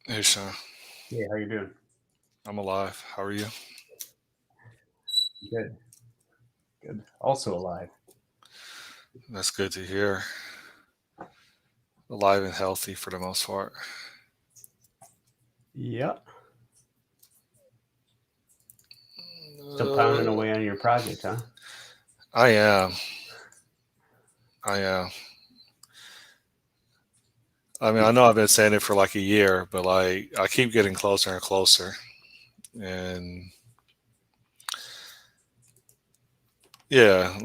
Hey Sean, Hey, how you doing? I'm alive. How are you? Good, good. Also alive. That's good to hear. Alive and healthy for the most part. Yep. Still pounding Uh, away on your project, huh? I am. I am. I mean, I know I've been saying it for like a year, but like I keep getting closer and closer. And yeah,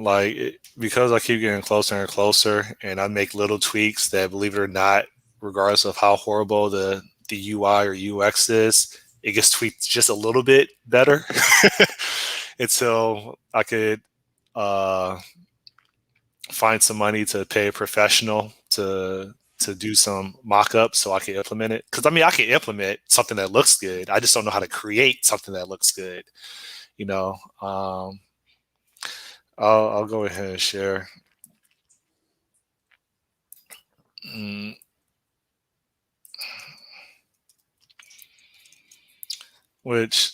because I keep getting closer and closer, and I make little tweaks that, believe it or not, regardless of how horrible the UI or UX is, it gets tweaked just a little bit better until I could uh, find some money to pay a professional to do some mock-ups so I can implement it. Because I mean, I can implement something that looks good. I just don't know how to create something that looks good. You know, I'll go ahead and share. Mm, which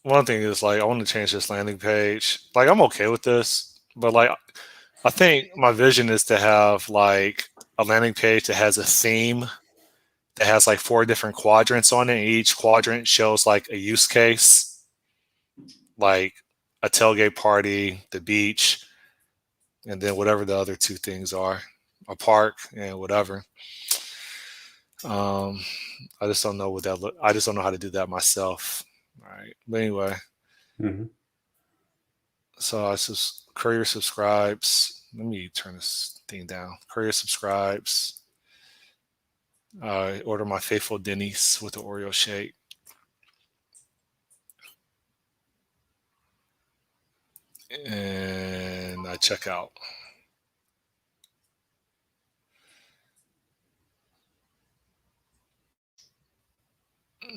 one thing is like I want to change this landing page. Like I'm okay with this, but like I think my vision is to have like a landing page that has a theme that has like four different quadrants on it, and each quadrant shows like a use case, like a tailgate party, the beach, and then whatever the other two things are, a park and whatever. Um, I just don't know what that look. I just don't know how to do that myself. All right, but anyway, Mm-hmm. so Courier subscribes. Let me turn this thing down. Courier subscribes. I order my faithful Denny's with the Oreo shake, and I check out.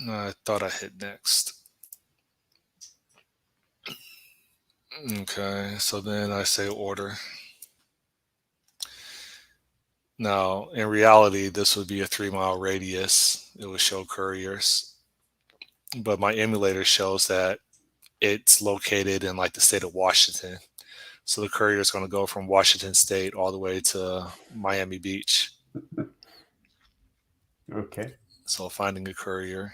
I thought I hit next. Okay, so then I say order. Now, in reality, this would be a 3 mile radius. It would show couriers, but my emulator shows that it's located in like the state of Washington. So the courier is going to go from Washington State all the way to Miami Beach. Okay. So finding a courier.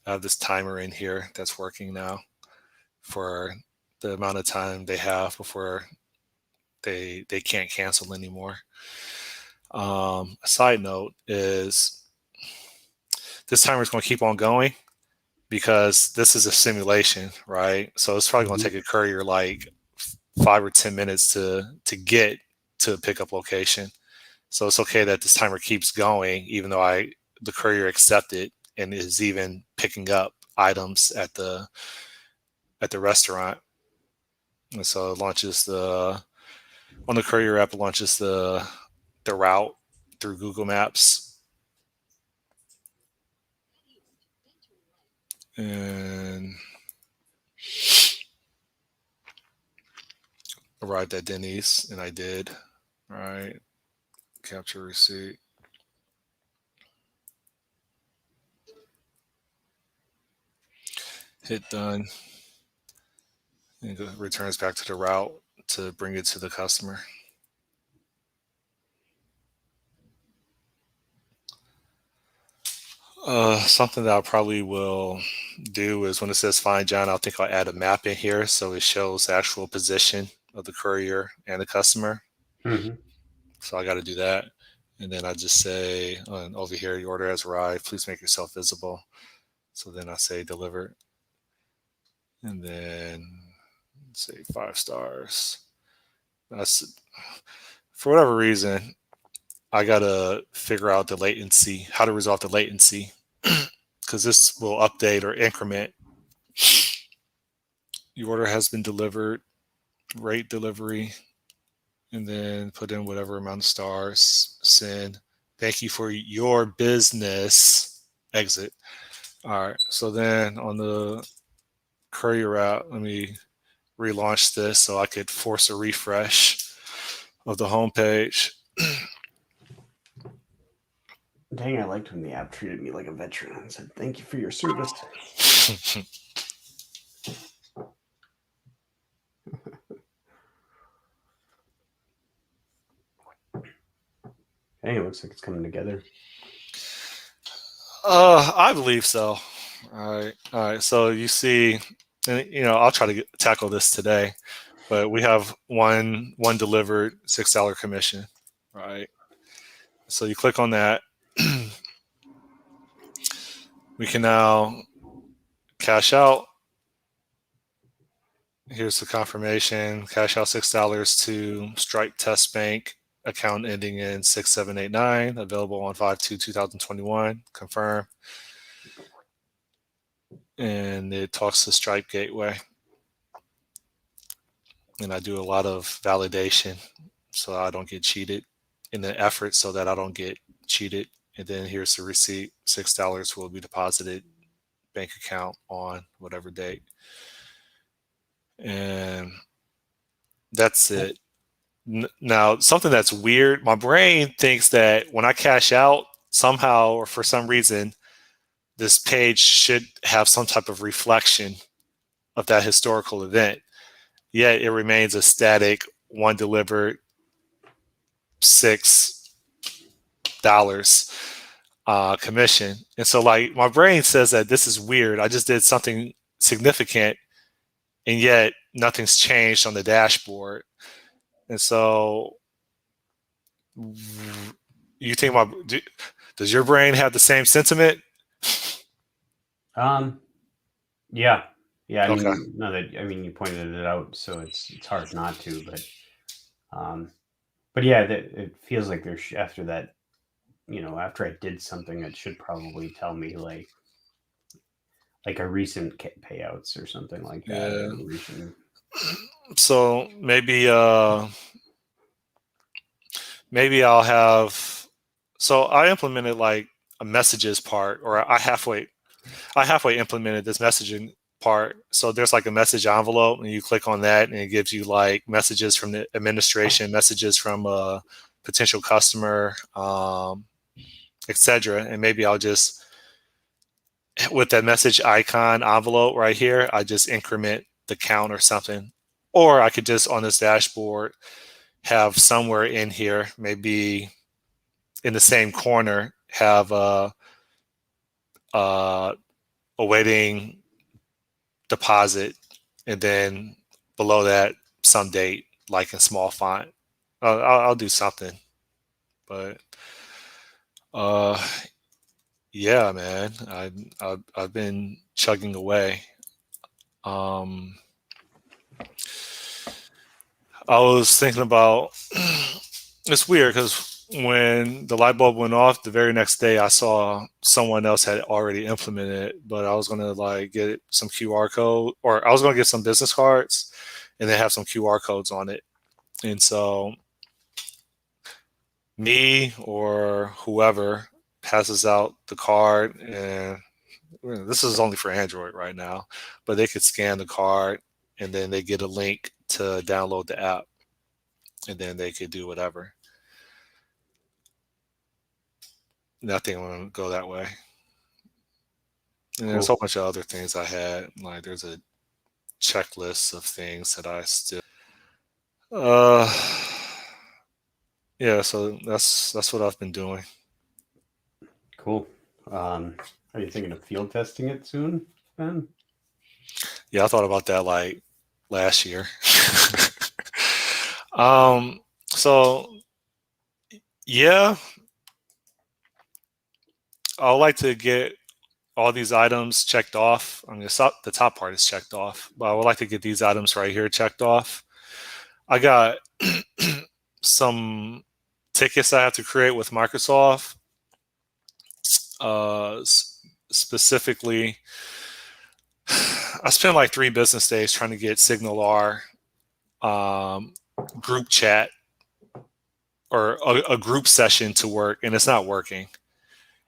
I have this timer in here that's working now for the amount of time they have before they can't cancel anymore. A side note is this timer is going to keep on going because this is a simulation, right? So it's probably going to Mm-hmm. take a courier like 5 or 10 minutes to get to a pickup location. So it's okay that this timer keeps going, even though the courier accepted and is even picking up items at the restaurant. And so it launches on the courier app, it launches the route through Google Maps, and arrived at Denny's, and I did. All right, capture receipt, hit done, and it returns back to the route to bring it to the customer. Something that I probably will do is when it says find John, I think I'll add a map in here so it shows the actual position of the courier and the customer. Mm-hmm. So I got to do that. And then I just say over here, your order has arrived. Please make yourself visible. So then I say deliver. And then say 5 stars. That's for whatever reason, I got to figure out the latency, how to resolve the latency, because this will update or increment. Your order has been delivered, rate delivery, and then put in whatever amount of stars, send. Thank you for your business. Exit. All right. So then on the courier route, let me relaunch this so I could force a refresh of the homepage. Dang, I liked when the app treated me like a veteran and said, "Thank you for your service." Hey, it looks like it's coming together. I believe so. All right. So you see, and, I'll try to tackle this today, but we have one delivered $6 commission, right? So you click on that. We can now cash out. Here's the confirmation. Cash out $6 to Stripe Test Bank account ending in 6789. Available on 5/2/2021. Confirm. And it talks to Stripe Gateway. And I do a lot of validation so I don't get cheated in the effort so that I don't get cheated. And then here's the receipt. $6 will be deposited bank account on whatever date. And that's it. Now, something that's weird, my brain thinks that when I cash out, somehow or for some reason, this page should have some type of reflection of that historical event. Yet it remains a static one delivered $6 commission. And so, like, my brain says that this is weird. I just did something significant, and yet nothing's changed on the dashboard. And so, you think does your brain have the same sentiment? Um, yeah, yeah. I Okay. mean, no, that I mean, you pointed it out, so it's hard not to. Um, but yeah, it feels like there's after that. After I did something, it should probably tell me like a recent payouts or something like that, Yeah. or recent. So maybe I'll have. So I implemented like a messages part, or I halfway implemented this messaging part. So there's like a message envelope, and you click on that, and it gives you like messages from the administration, messages from a potential customer, etc. And maybe I'll just, with that message icon envelope right here, I just increment the count or something. Or I could just on this dashboard have somewhere in here, maybe in the same corner, have a awaiting deposit, and then below that some date, like in small font. I'll do something, but uh, yeah, man, I've been chugging away. Um, I was thinking about it's weird because when the light bulb went off, the very next day I saw someone else had already implemented it, but I was gonna like get some QR code, or I was gonna get some business cards, and they have some QR codes on it. And so me or whoever passes out the card, and this is only for Android right now, but they could scan the card and then they get a link to download the app, and then they could do whatever. Nothing will go that way. And there's a Cool. whole bunch of other things I had. Like there's a checklist of things that I still. Uh, yeah. So that's what I've been doing. Cool. Are you thinking of field testing it soon, Ben? Yeah, I thought about that like last year. um. So yeah, I would like to get all these items checked off. I mean, the top part is checked off, but I would like to get these items right here checked off. I got some tickets I have to create with Microsoft. Uh, Specifically, I spent like 3 business days trying to get Signal R um, group chat or a group session to work, and it's not working.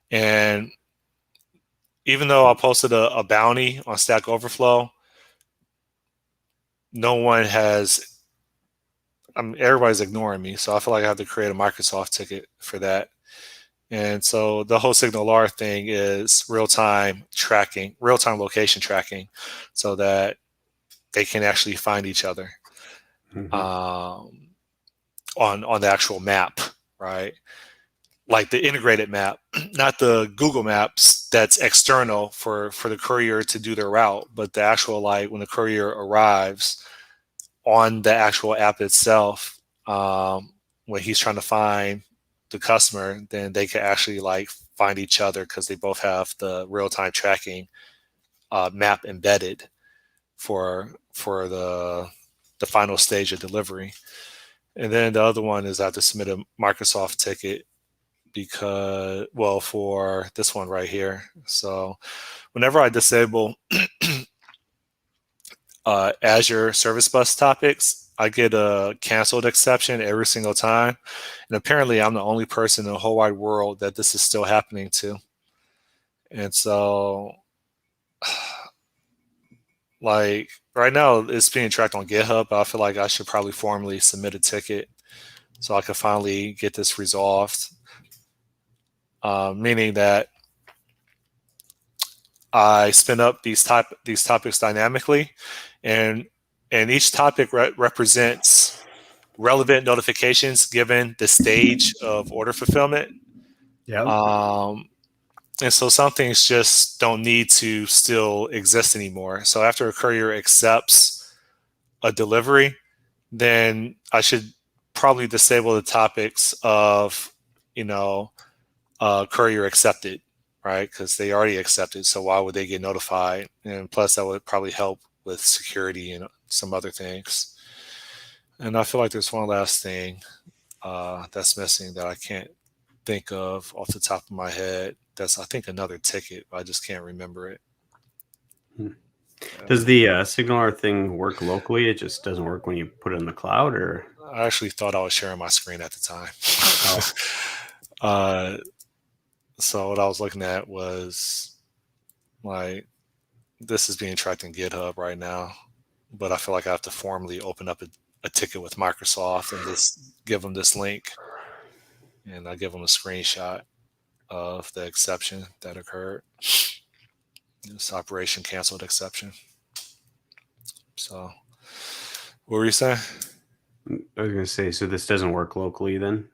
And even though I posted a bounty on Stack Overflow, no one has. I mean, everybody's ignoring me, so I feel like I have to create a Microsoft ticket for that. And so the whole SignalR thing is real time tracking, real time location tracking, so that they can actually find each other Hmm. um, on the actual map, right? Like the integrated map, not the Google Maps that's external for the courier to do their route, but the actual like when the courier arrives on the actual app itself, when he's trying to find the customer, then they can actually like find each other because they both have the real time tracking map embedded for the final stage of delivery. And then the other one is I have to submit a Microsoft ticket because, well, for this one right here. So whenever I disable Azure Service Bus topics, I get a canceled exception every single time. And apparently, I'm the only person in the whole wide world that this is still happening to. And so, like, right now, it's being tracked on GitHub, but I feel like I should probably formally submit a ticket so I can finally get this resolved. Meaning that I spin up these topics dynamically, and each topic represents relevant notifications given the stage of order fulfillment. Yeah. Um, and so some things just don't need to still exist anymore. So after a courier accepts a delivery, then I should probably disable the topics of, you know, courier accepted, right? Because they already accepted. So why would they get notified? And plus, that would probably help with security and some other things. And I feel like there's one last thing that's missing that I can't think of off the top of my head. That's I think another ticket, but I just can't remember it. Hmm. Does Uh, the SignalR thing work locally? It just doesn't work when you put it in the cloud, or I actually thought I was sharing my screen at the time. oh, uh, so what I was looking at was like this is being tracked in GitHub right now, but I feel like I have to formally open up a ticket with Microsoft and just give them this link, and I give them a screenshot of the exception that occurred. This operation canceled exception. So, what were you saying? I was gonna say, so this doesn't work locally then?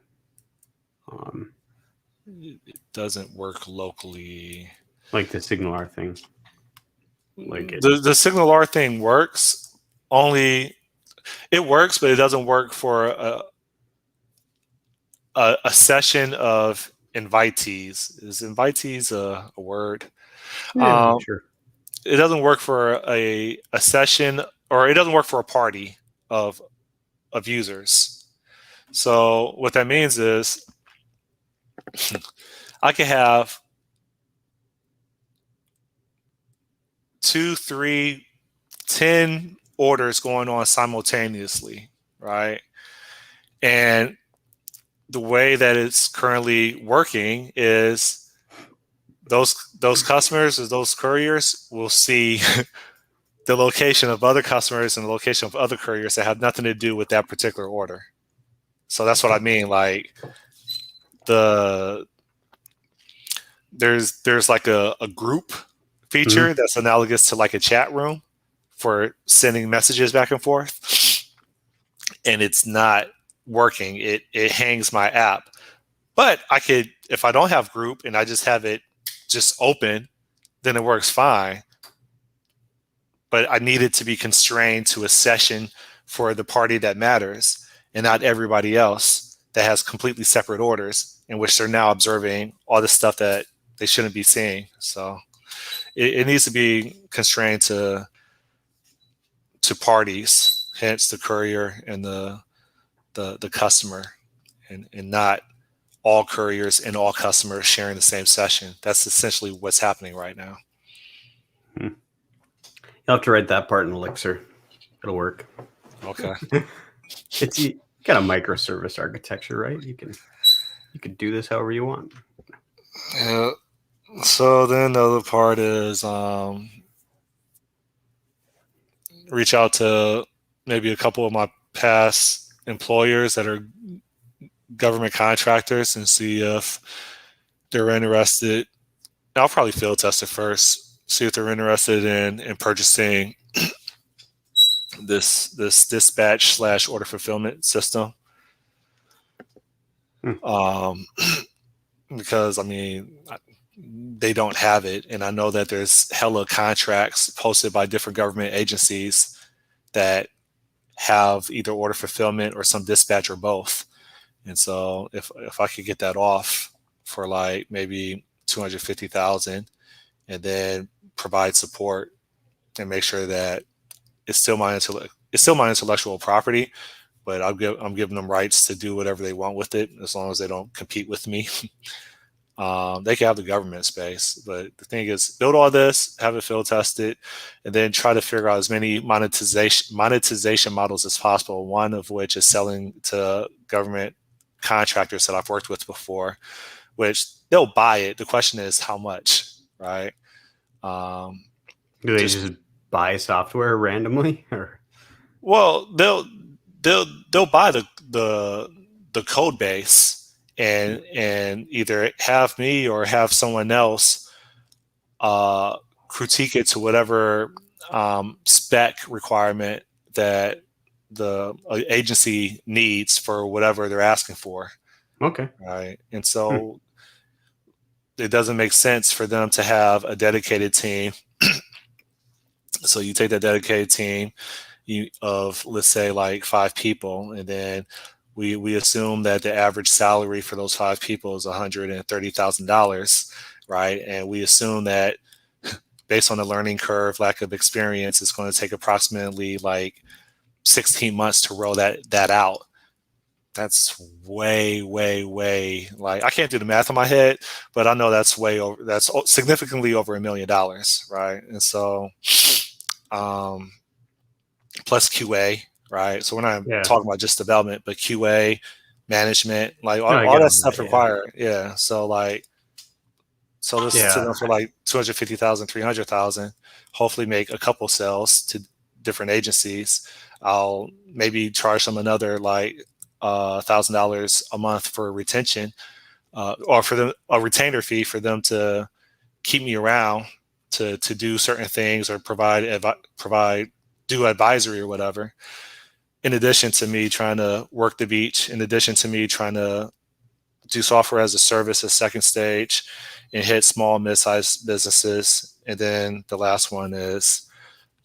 Um, It doesn't work locally. like the SignalR thing, like it. The SignalR thing works, only it works, but it doesn't work for a session of invitees. Is invitees a word? Yeah, Um, sure. it doesn't work for a session, or it doesn't work for a party of users. So what that means is I could have two, three, 10 orders going on simultaneously, right? And the way that it's currently working is those customers or those couriers will see the location of other customers and the location of other couriers that have nothing to do with that particular order. So that's what I mean. Like the there's like a group Hmm. feature that's analogous to like a chat room for sending messages back and forth, and it's not working. It hangs my app. But I could, if I don't have group and I just have it just open, then it works fine. But I need it to be constrained to a session for the party that matters and not everybody else that has completely separate orders in which they're now observing all the stuff that they shouldn't be seeing. So it needs to be constrained to parties, hence the courier and the customer, and not all couriers and all customers sharing the same session. That's essentially what's happening right now. You'll have to write that part in Elixir. It'll work. Okay. It's you got a microservice architecture, right? You can do this however you want. Yeah. So then the other part is reach out to maybe a couple of my past employers that are government contractors and see if they're interested. I'll probably field test it first, see if they're interested in purchasing this dispatch slash order fulfillment system. Hmm. Um, because I mean, they don't have it, and I know that there's hella contracts posted by different government agencies that have either order fulfillment or some dispatch or both. And so if I could get that off for like maybe 250,000, and then provide support and make sure that it's still my intellectual property, but I'm giving them rights to do whatever they want with it as long as they don't compete with me. They can have the government space, but the thing is, build all this, have it field tested, and then try to figure out as many monetization models as possible. One of which is selling to government contractors that I've worked with before, which they'll buy it. The question is how much, right? Um, Do they just just buy software randomly, or well, they'll buy the code base and either have me or have someone else critique it to whatever spec requirement that the agency needs for whatever they're asking for, okay? right? And Hmm. so it doesn't make sense for them to have a dedicated team. So you take that dedicated team of, let's say, like 5 people, and then we assume that the average salary for those 5 people is $130,000, right? And we assume that based on the learning curve, lack of experience, it's going to take approximately like 16 months to roll that out. That's way, way, way, like I can't do the math in my head, but I know that's way over. That's significantly over $1 million, right? And so, um, plus QA, right? So we're not Yeah. talking about just development, but QA, management, like No, I all get that all stuff that. Yeah. required. Yeah. So like, so this to Yeah. them for like 250,000, 300,000. Hopefully make a couple sales to different agencies. I'll maybe charge them another like $1,000 a month for retention, or for a retainer fee for them to keep me around to do certain things or provide do advisory or whatever. In addition to me trying to work the beach, in addition to me trying to do software as a service as second stage and hit small mid-sized businesses. And then the last one is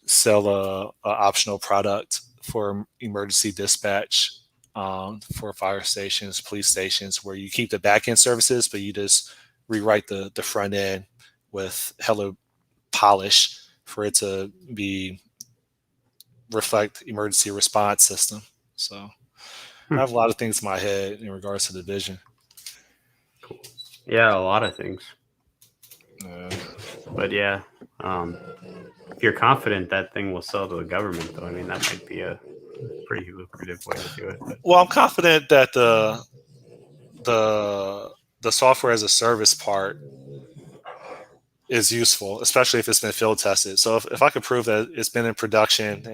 sell a optional product for emergency dispatch, for fire stations, police stations, where you keep the back end services, but you just rewrite the front end with hella polish for it to be reflect emergency response system. So I Hmm. have a lot of things in my head in regards to the vision. Cool. Yeah, a lot of things. Uh, But yeah, um, if you're confident that thing will sell to the government, though, I mean, that might be a pretty lucrative way to do it. But well, I'm confident that the the software as a service part is useful, especially if it's been field tested. So if I could prove that it's been in production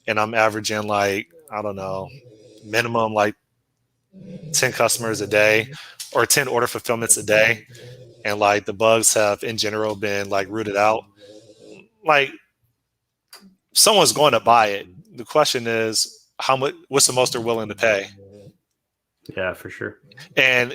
and I'm averaging like, I don't know, minimum like 10 customers a day or 10 order fulfillments a day, and like the bugs have in general been like rooted out, like someone's going to buy it. The question is how much, what's the most they're willing to pay? yeah, for sure. And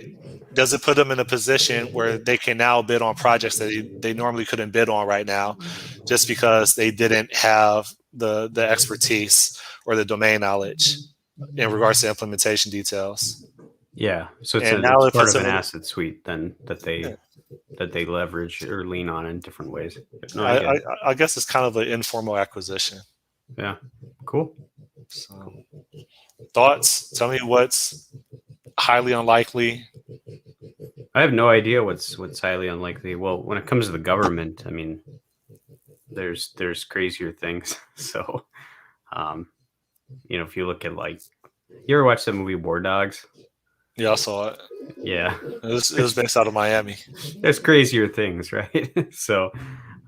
does it put them in a position where they can now bid on projects that they normally couldn't bid on right now just because they didn't have the expertise or the domain knowledge in regards to implementation details? Yeah, so And now it's it part puts of them an in, asset suite then that they leverage or lean on in different ways. No, I I, get I, it. I guess it's kind of an informal acquisition. Yeah, cool. So thoughts, tell me what's highly unlikely. I have no idea what's highly unlikely. Well, when it comes to the government, I mean, there's crazier things. So, um, if you look at like, you ever watch the movie War Dogs? Yeah, I saw it. Yeah, It was based out of Miami. there's crazier things, right? So,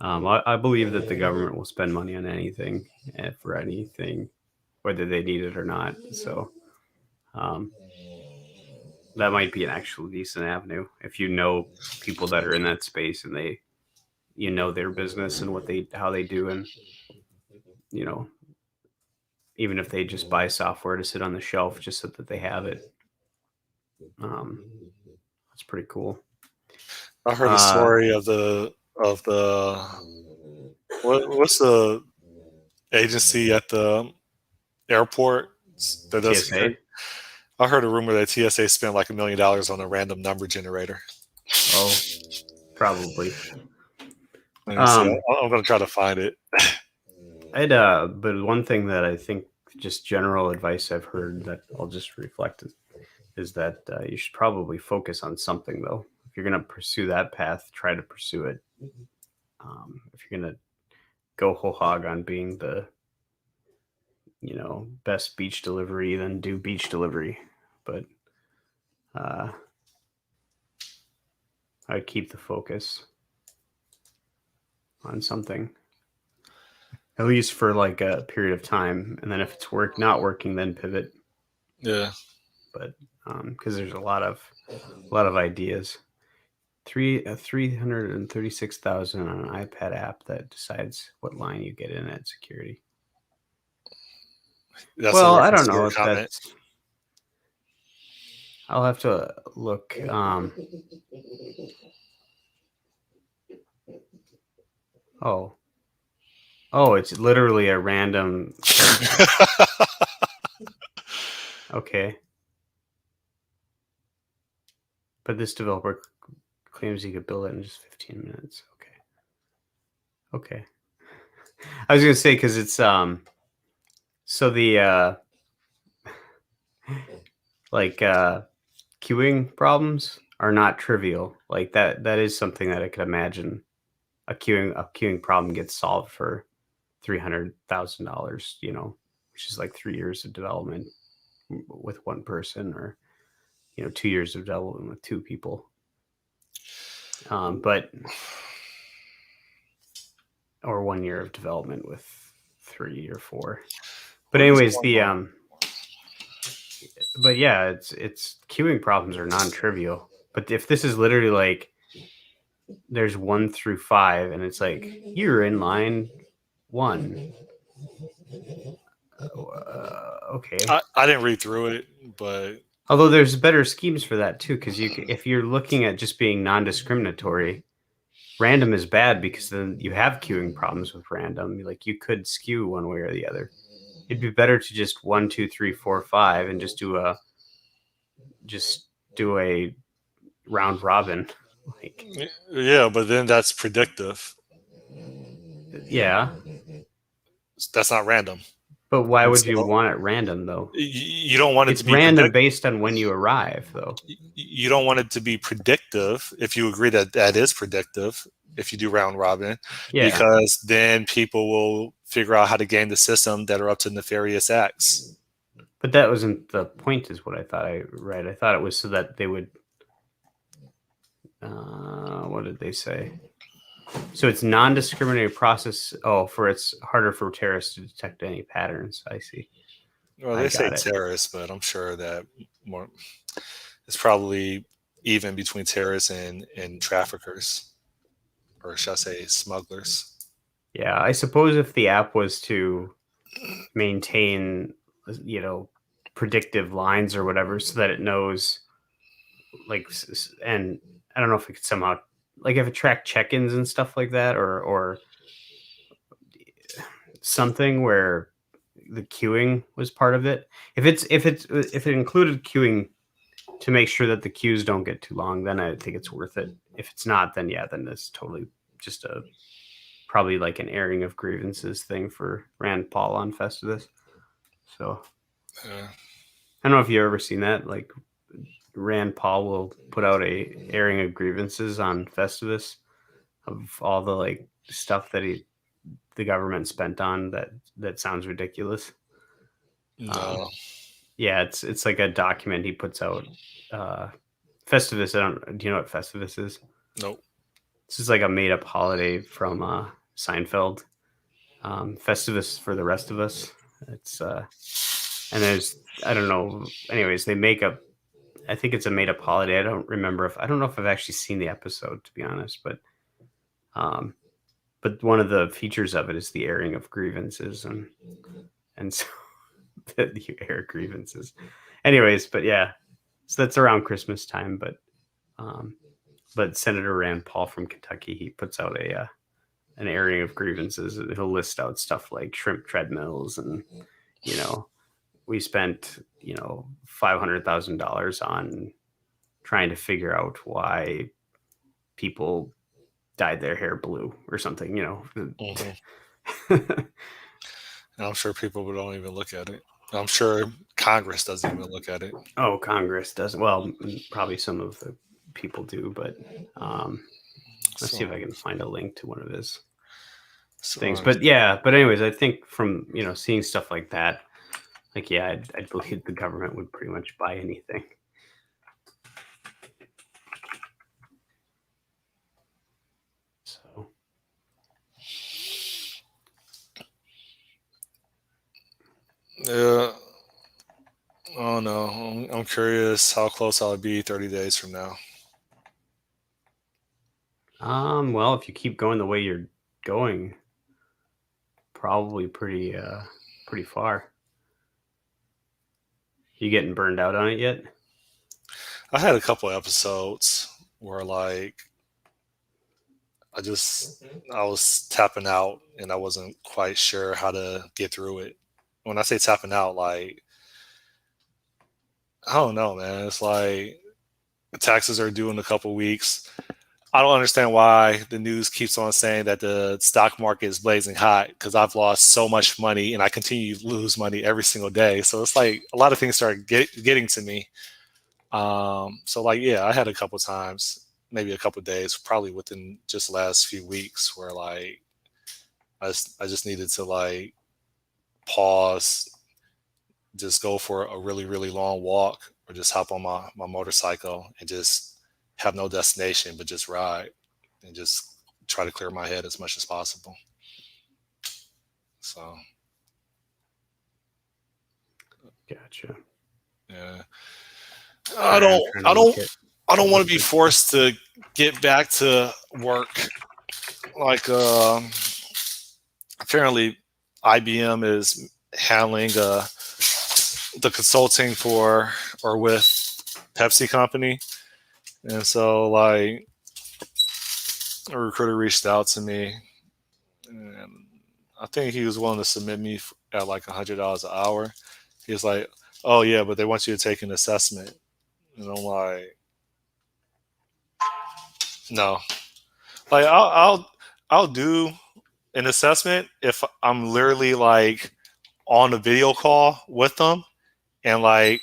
I believe that the government will spend money on anything, for anything, whether they need it or not. So, um, that might be an actual decent avenue if you know people that are in that space and they their business and how they do, and you know even if they just buy software to sit on the shelf just so that they have it. Um, that's pretty cool. I heard a Uh, story of the what's the agency at the airport that does TSA. security? I heard a rumor that TSA spent like $1 million on a random number generator. Oh, probably. Let me see. Um, I'm going to try to find it. but one thing that I think, just general advice I've heard that I'll just reflect is that you should probably focus on something though. If you're going to pursue that path, try to pursue it. If you're going to go whole hog on being the best beach delivery, then do beach delivery. But uh, I'd keep the focus on something, at least for like a period of time, and then if it's not working, then pivot. Yeah. But because there's a lot of ideas. 336,000 on an iPad app that decides what line you get in at security. That's a Well, I reference don't to know your if comment. that's. I'll have to look. Oh, it's literally a random question. Okay, but this developer claims he could build it in just 15 minutes. Okay. I was gonna say because it's so the like queuing problems are not trivial. Like that is something that I could imagine a queuing problem gets solved for $300,000. Which is like 3 years of development with one person, or 2 years of development with two people. But or 1 year of development with 3 or 4. But What is anyways, going the on? but yeah, it's queuing problems are non-trivial. But if this is literally like there's 1 through 5, and it's like you're in line 1. Okay. I didn't read through it, but Although there's better schemes for that too, because if you're looking at just being non-discriminatory, random is bad because then you have queuing problems with random. Like you could skew one way or the other. It'd be better to just 1, 2, 3, 4, 5 and just do a round robin. Like, yeah, but then that's predictive. yeah, That's not random. but why And would you so want it random though? you don't want it to It's be random based on when you arrive, though. you don't want it to be predictive if you agree that that is predictive if you do round robin, Yeah, because then people will figure out how to game the system that are up to nefarious acts. but that wasn't the point. Is what I thought I read. I thought it was so that they would. What did they say? So it's non-discriminatory process. Oh, for it's harder for terrorists to detect any patterns. I see. Well, I they say got it. terrorists, but I'm sure that more it's probably even between terrorists and traffickers, or should I say smugglers. Yeah, I suppose if the app was to maintain, predictive lines or whatever, so that it knows, like, and I don't know if it could somehow, like, if it tracked check-ins and stuff like that, or something where the queuing was part of it. If it included queuing to make sure that the queues don't get too long, then I think it's worth it. If it's not, then yeah, then it's totally just probably like an airing of grievances thing for Rand Paul on Festivus. So Yeah. I don't know if you've ever seen that. Like Rand Paul will put out a airing of grievances on Festivus of all the like stuff that the government spent on that sounds ridiculous. Um, No, yeah, it's like a document he puts out. Uh, Festivus. Do you know what Festivus is? nope. This is like a made up holiday from Seinfeld. Festivus for the rest of us. It's and there's I don't know. Anyways, they make up I think it's a made up holiday. I don't know if I've actually seen the episode, to be honest, um, but one of the features of it is the airing of grievances, and so that you air grievances. Anyways, but yeah, so that's around Christmas time. Um, but Senator Rand Paul from Kentucky, he puts out a an airing of grievances. He'll list out stuff like shrimp treadmills, and you know, we spent $500,000 on trying to figure out why people dyed their hair blue or something. Hmm. And I'm sure people don't even look at it. I'm sure Congress doesn't even look at it. Oh, Congress doesn't. Well, probably some of the people do, but let's see if So, I can find a link to one of his so things. But yeah, but anyways, I think from seeing stuff like that, like yeah, I'd believe the government would pretty much buy anything. So yeah, oh no, I'm curious how close I'll be 30 days from now. well, if you keep going the way you're going, probably pretty far. You getting burned out on it yet? I had a couple episodes where like I just I was tapping out and I wasn't quite sure how to get through it. When I say tapping out, like I don't know, man. It's like taxes are due in a couple weeks. I don't understand why the news keeps on saying that the stock market is blazing hot because I've lost so much money and I continue to lose money every single day. So it's like a lot of things start getting to me. So like, yeah, I had a couple times, maybe a couple days, probably within just the last few weeks where like I just needed to like pause, just go for a really, really long walk or just hop on my motorcycle and just have no destination, but just ride and just try to clear my head as much as possible. So, Gotcha. yeah, I Sorry, I'm don't, trying to I look don't, at I don't want to be this. forced to get back to work. Like, apparently IBM is handling the consulting for or with Pepsi company. And so like a recruiter reached out to me and I think he was willing to submit me at like $100 an hour. He was like, "Oh yeah, but they want you to take an assessment," and I'm like, "No, like I'll do an assessment if I'm literally like on a video call with them and like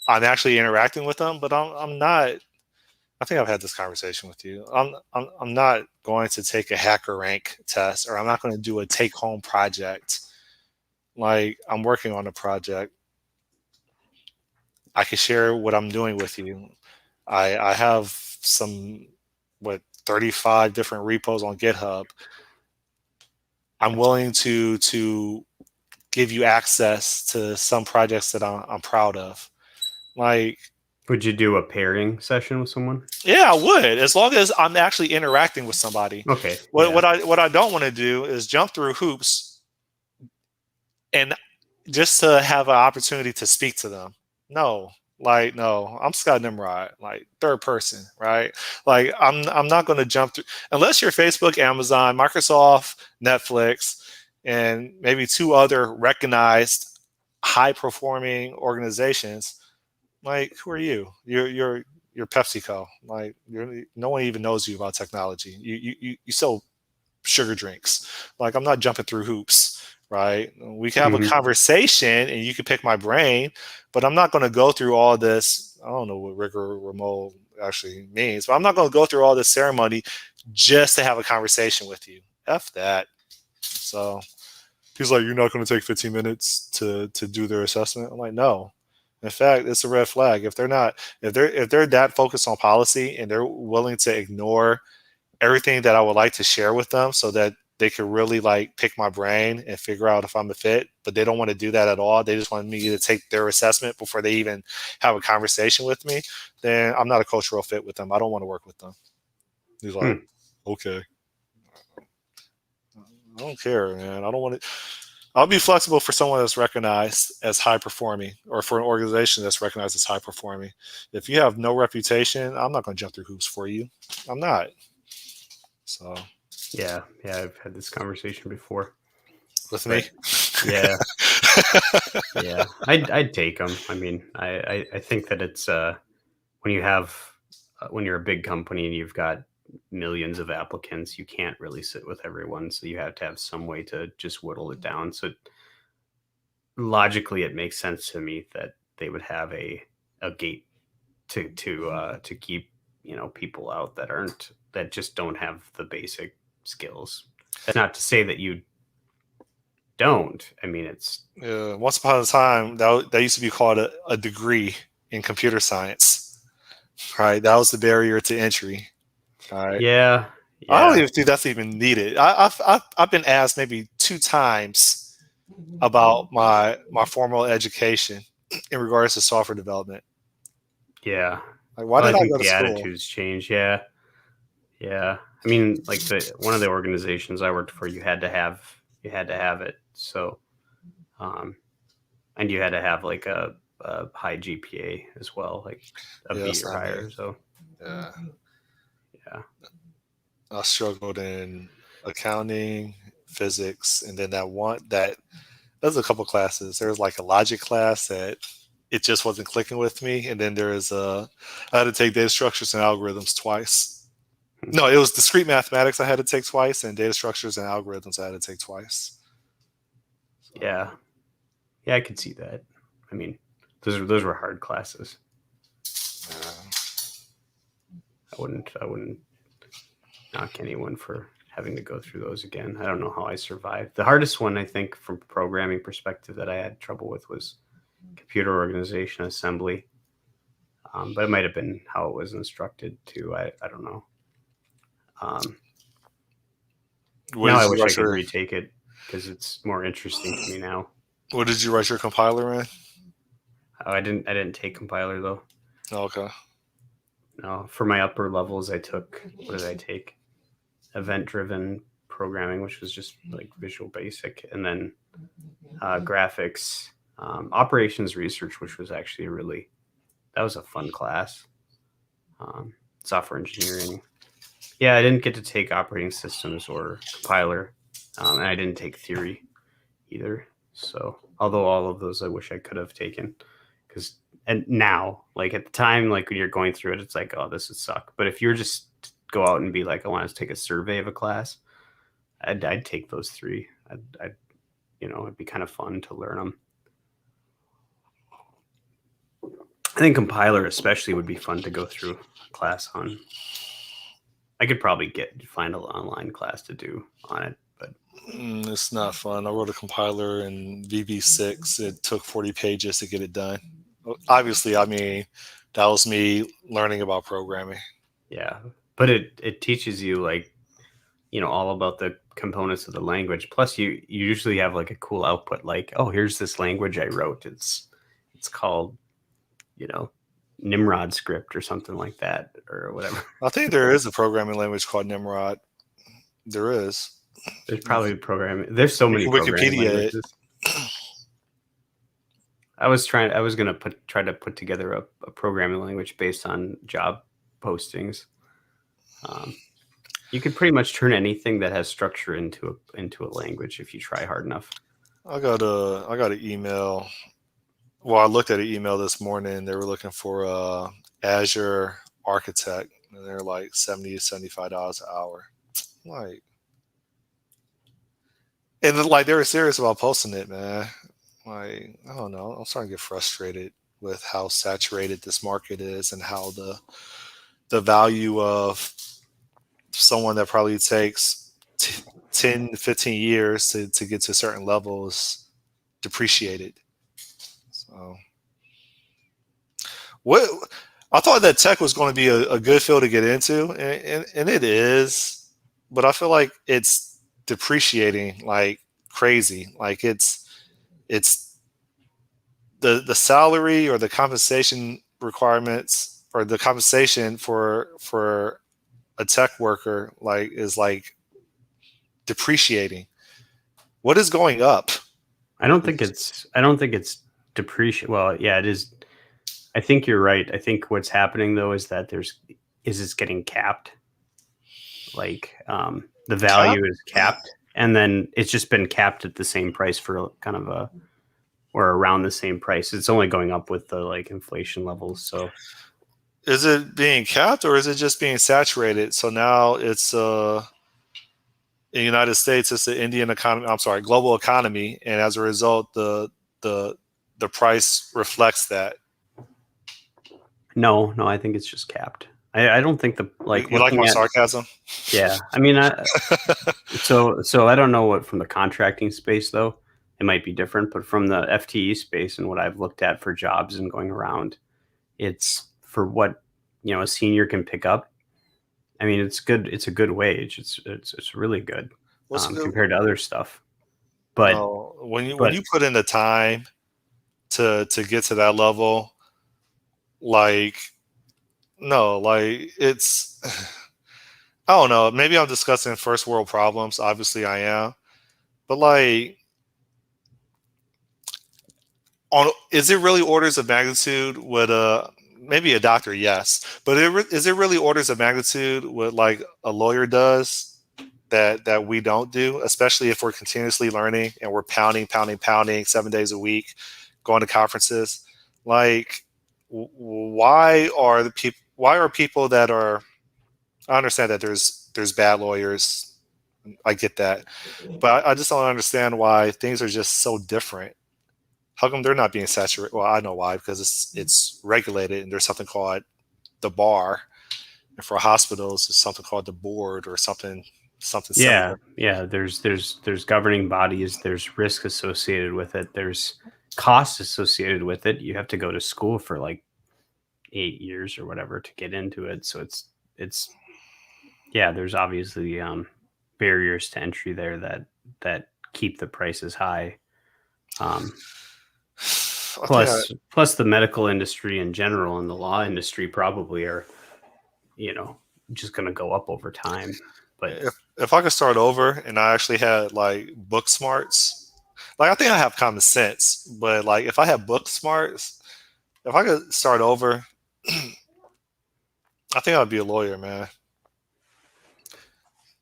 I'm actually interacting with them, but I'm not. I think I've had this conversation with you. I'm not going to take a hacker rank test or I'm not going to do a take home project. Like I'm working on a project. I can share what I'm doing with you. I have some what 35 different repos on GitHub. I'm willing to give you access to some projects that I'm proud of. Like Would you do a pairing session with someone? yeah, I would, as long as I'm actually interacting with somebody. Okay, What yeah. what I don't want to do is jump through hoops and just to have an opportunity to speak to them. No, like no, I'm Scott Nimrod, like third person, right? Like I'm not going to jump through unless you're Facebook, Amazon, Microsoft, Netflix, and maybe two other recognized high performing organizations. Like who are you? You're PepsiCo. Like no one even knows you about technology. You sell sugar drinks. Like I'm not jumping through hoops, right? We can have a Hmm. conversation and you can pick my brain, but I'm not going to go through all this. I don't know what rigor remote actually means, but I'm not going to go through all this ceremony just to have a conversation with you. F that. So he's like, you're not going to take 15 minutes to do their assessment. I'm like, no. In fact, it's a red flag. If they're not, if they're that focused on policy and they're willing to ignore everything that I would like to share with them so that they could really like pick my brain and figure out if I'm a fit, but they don't want to do that at all. They just want me to take their assessment before they even have a conversation with me. Then I'm not a cultural fit with them. I don't want to work with them. He's like, Hmm. okay, I don't care, man. I don't want to. I'll be flexible for someone that's recognized as high performing, or for an organization that's recognized as high performing. If you have no reputation, I'm not going to jump through hoops for you. I'm not. So Yeah, yeah, I've had this conversation before, with me, but yeah, yeah, I'd take them. I mean, I think that it's when you have when you're a big company and you've got millions of applicants, you can't really sit with everyone, so you have to have some way to just whittle it down. So logically, it makes sense to me that they would have a gate to keep people out that just don't have the basic skills. That's not to say that you don't. I mean, it's once upon a time, that used to be called a degree in computer science. Right, that was the barrier to entry. All right, yeah, I don't yeah, even think that's even needed. I've been asked maybe 2 times about my formal education in regards to software development. yeah. Like, why Well, I did I think go to the school? attitudes change. Yeah, yeah. I mean, like the one of the organizations I worked for, you had to have it. So, um, and you had to have like a high GPA as well, like a B Yes, or I mean, higher. So, yeah, yeah, I struggled in accounting, physics, and then that one that there's a couple classes. There's like a logic class that it just wasn't clicking with me, and then there's I had to take data structures and algorithms twice. No, it was discrete mathematics I had to take twice, and data structures and algorithms I had to take twice. So, yeah, yeah. I could see that. I mean, those were hard classes. yeah. I wouldn't knock anyone for having to go through those again. I don't know how I survived. The hardest one, I think, from programming perspective, that I had trouble with was computer organization assembly. But it might have been how it was instructed too. I don't know. Um, What now did I you wish I write could your retake it because it's more interesting to me now. What did you write your compiler in? Oh, I didn't take compiler though. Oh, okay. No, for my upper levels, I took what did I take? Event driven programming, which was just like Visual Basic, and then graphics, operations research, which was actually that was a fun class. Um, Software engineering. Yeah, I didn't get to take operating systems or compiler, and I didn't take theory either. So, although all of those I wish I could have taken, because and now, like at the time, like when you're going through it, it's like, oh, this would suck. But if you're just go out and be like, I want to take a survey of a class, I'd take those three. It'd be kind of fun to learn them. I think compiler especially would be fun to go through a class on. I could probably find an online class to do on it, but It's not fun. I wrote a compiler in VB6. It took 40 pages to get it done. Obviously, I mean, that was me learning about programming. yeah. But it teaches you like all about the components of the language. Plus, you usually have like a cool output, like, oh, here's this language I wrote. It's called you know Nimrod script or something like that or whatever. I think there is a programming language called Nimrod. There is. There's You probably programming. There's so you many can programming Wikipedia it. languages. I was gonna try to put together a programming language based on job postings. Um, you could pretty much turn anything that has structure into a language if you try hard enough. I got an email. Well, I looked at an email this morning. They were looking for a Azure architect, and they're like $70 to $75 an hour. Like, and then, like they were serious about posting it, man. Like, I don't know. I'm starting to get frustrated with how saturated this market is and how the value of someone that probably takes 10 to 15 years to get to certain levels depreciated. So what I thought that tech was going to be a good field to get into, and it is, but I feel like it's depreciating like crazy. Like it's the salary or the compensation requirements or the compensation for a tech worker like is like depreciating. What is going up? I don't think it's depreciate. Well, yeah, it is. I think you're right. I think what's happening though is that it's getting capped. Like the Cap? value is capped, and then it's just been capped at the same price for kind of a or around the same price. It's only going up with the like inflation levels. So Is it being capped or is it just being saturated? So now it's in the United States, it's the Indian economy. I'm sorry, global economy, and as a result, the the price reflects that. no, I think it's just capped. I don't think the like You like my looking at sarcasm? yeah. I mean, so I don't know what from the contracting space though. It might be different, but from the FTE space and what I've looked at for jobs and going around, it's for what a senior can pick up. I mean, it's good. It's a good wage. It's really good What's good? compared to other stuff. But No, when but you put in the time to get to that level, like no, like it's I don't know. Maybe I'm discussing first world problems. Obviously, I am, but like on is it really orders of magnitude with a maybe a doctor, yes, but is it really orders of magnitude what like a lawyer does that we don't do, especially if we're continuously learning and we're pounding 7 days a week, going to conferences. Like, why are people that are? I understand that there's bad lawyers. I get that, but I just don't understand why things are just so different. How come they're not being saturated? Well, I know why, because it's regulated and there's something called the bar, and for hospitals, it's something called the board or something yeah, similar. yeah. There's governing bodies. There's risk associated with it. There's costs associated with it. You have to go to school for like 8 years or whatever to get into it. So it's yeah. There's obviously barriers to entry there that keep the prices high. Um, I think plus the medical industry in general and the law industry probably are you know just going to go up over time. But if I could start over and I actually had like book smarts, like I think I have common sense, but like if I had book smarts, if I could start over, I think I'd be a lawyer, man.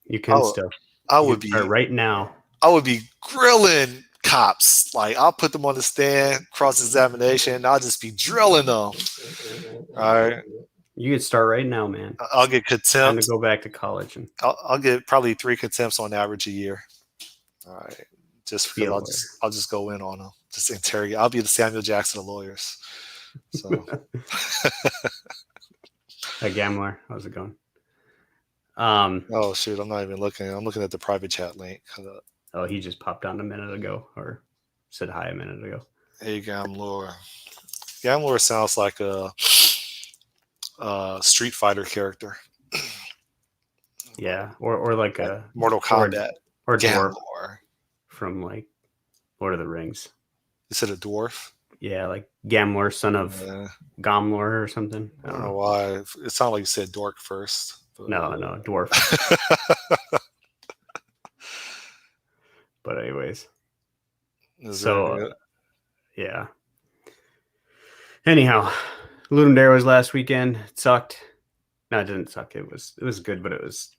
you I can would, still I you would can start be right now. I would be grilling cops. Like I'll put them on the stand, cross examination. I'll just be drilling them. All right, You can start right now, man. I'll get Time to contempt. go back to college and I'll get probably 3 contempts on average a year. All right, just be because a lawyer. I'll just go in on them, just interrogate. I'll be the Samuel Jackson of lawyers. So A gambler. How's it going? oh shoot, I'm not even looking. I'm looking at the private chat link. Oh, he just popped on a minute ago or said hi a minute ago. Hey, Gamlor. Gamlor sounds like a Street Fighter character. Yeah, or like Like a Mortal or Kombat. or a dwarf Gamlor. from like Lord of the Rings. You said a dwarf? Yeah, like Gamlor, son of Yeah. Gomlor or something. I I don't don't know know. why. It sounded like you said dork first. But No, dwarf. But anyways, is there so any? yeah. Anyhow, Ludendare was last weekend. It sucked. No, it didn't suck. It was good, but it was.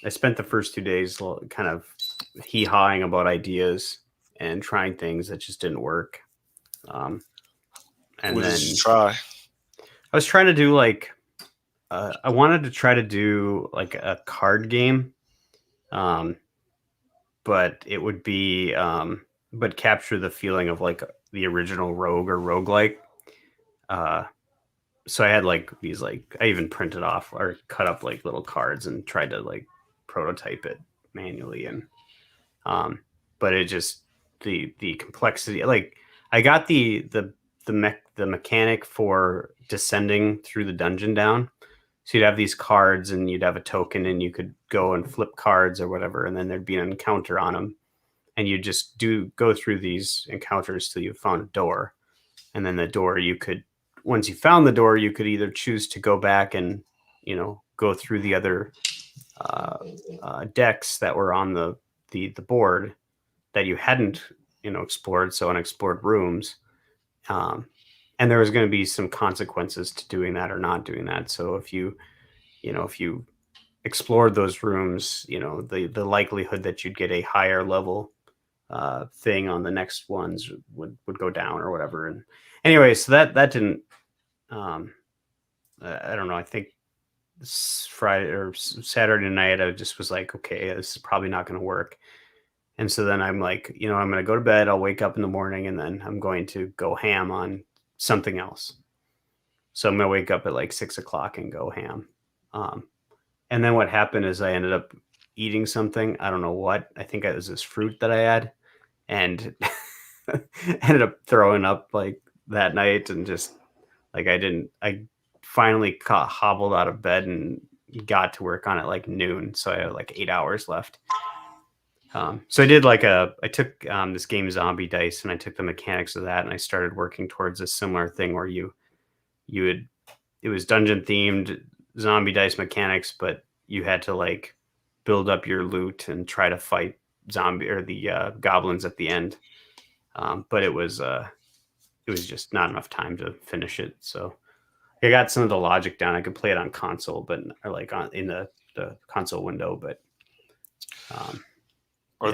I spent the first 2 days kind of hee hawing about ideas and trying things that just didn't work. Um, and What did you then try? I was trying to do like I wanted to try to do like a card game, um, but it would be but capture the feeling of like the original Rogue or Roguelike. Uh, so I had like these like I even printed off or cut up like little cards and tried to like prototype it manually and um but it just the complexity like I got the mechanic for descending through the dungeon down, So you'd have these cards, and you'd have a token, and you could go and flip cards or whatever, and then there'd be an encounter on them, and you just go through these encounters till you found a door, and then the door you could, once you found the door, you could either choose to go back and go through the other decks that were on the board that you hadn't explored, so unexplored rooms. Um, and there was going to be some consequences to doing that or not doing that. So if you explored those rooms, the likelihood that you'd get a higher level thing on the next ones would go down or whatever. And anyway, so that didn't. I don't know. I think Friday or Saturday night, I just was like, okay, this is probably not going to work. And so then I'm like, I'm going to go to bed. I'll wake up in the morning, and then I'm going to go ham on something else. So I'm going to wake up at like 6 o'clock and go ham. And then what happened is I ended up eating something. I don't know what. I think it was this fruit that I had, and ended up throwing up like that night, and just like I finally hobbled out of bed and got to work on it like noon. So I had like 8 hours left. So I took this game Zombie Dice, and I took the mechanics of that, and I started working towards a similar thing where it was dungeon themed Zombie Dice mechanics, but you had to like build up your loot and try to fight zombie or the goblins at the end. But it was just not enough time to finish it. So I got some of the logic down. I could play it on console, but or like in the console window, but Are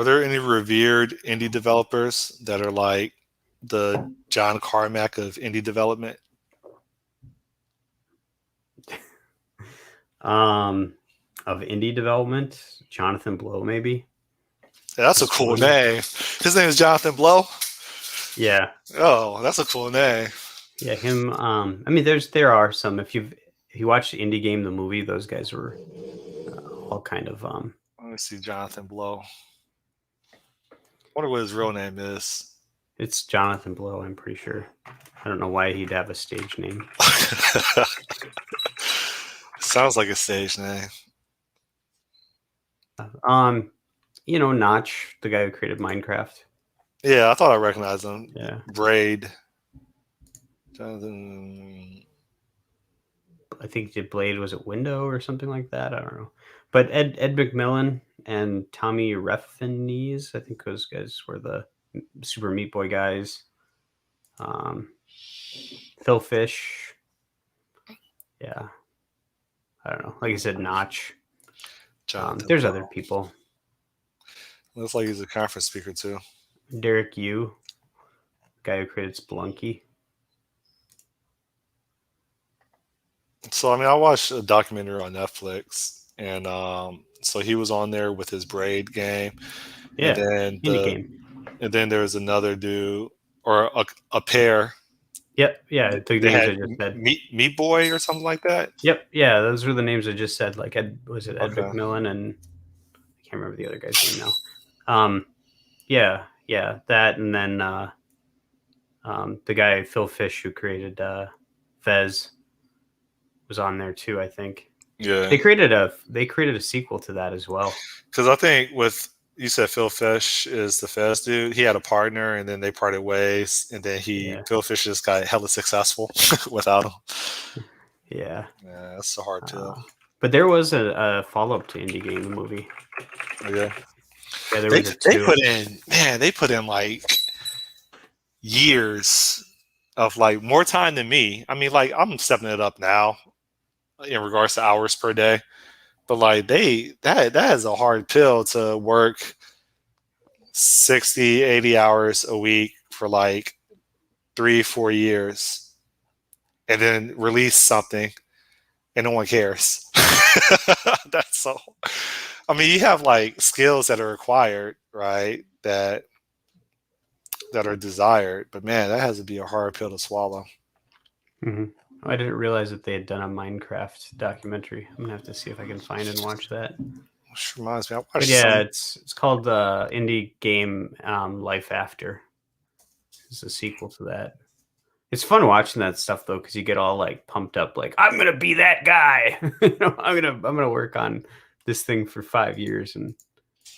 there any revered indie developers that are like the John Carmack of indie development? Of indie development, Jonathan Blow, maybe. Yeah, that's a cool name. His name is Jonathan Blow. Yeah. Oh, that's a cool name. Yeah, him. I mean, there are some. If you watched Indie Game the movie, those guys were all kind of. Let me see, Jonathan Blow. I wonder what his real name is. It's Jonathan Blow, I'm pretty sure. I don't know why he'd have a stage name. Sounds like a stage name. Notch, the guy who created Minecraft. Yeah, I thought I recognized him. Yeah. Braid. Jonathan. I think he did Blade, was it Window or something like that? I don't know. But Ed McMillan and Tommy Refenes, I think those guys were the Super Meat Boy guys. Phil Fish. Yeah. I don't know. Like I said, Notch. There's Blow. other people. Looks like he's a conference speaker too. Derek Yu, guy who created Spelunky. So I mean, I watched a documentary on Netflix, and so he was on there with his Braid game. Yeah, and game. And then there was another dude or a pair. Yep, yeah, the names I just said. Meat Boy or something like that. Yep, yeah, those were the names I just said. Like Ed McMillan, and I can't remember the other guy's name now. Yeah, that, and then the guy Phil Fish who created Fez was on there too, I think. Yeah, they created a sequel to that as well. Because I think you said Phil Fish is the Fez dude. He had a partner, and then they parted ways, and then Phil Fish just got hella successful without him. Yeah, that's a hard pill. But there was a follow-up to Indie Game, the movie. Oh, yeah. Yeah, they put in like years of like more time than me. I mean, like I'm stepping it up now in regards to hours per day, but like that is a hard pill to work 60, 80 hours a week for like 3-4 years and then release something and no one cares. That's so. I mean, you have like skills that are required, right? That are desired, but man, that has to be a hard pill to swallow. Mm-hmm. I didn't realize that they had done a Minecraft documentary. I'm gonna have to see if I can find and watch that. Which reminds me, it's called Indie Game Life After. It's a sequel to that. It's fun watching that stuff though, because you get all like pumped up, like I'm gonna be that guy. I'm gonna work on this thing for 5 years and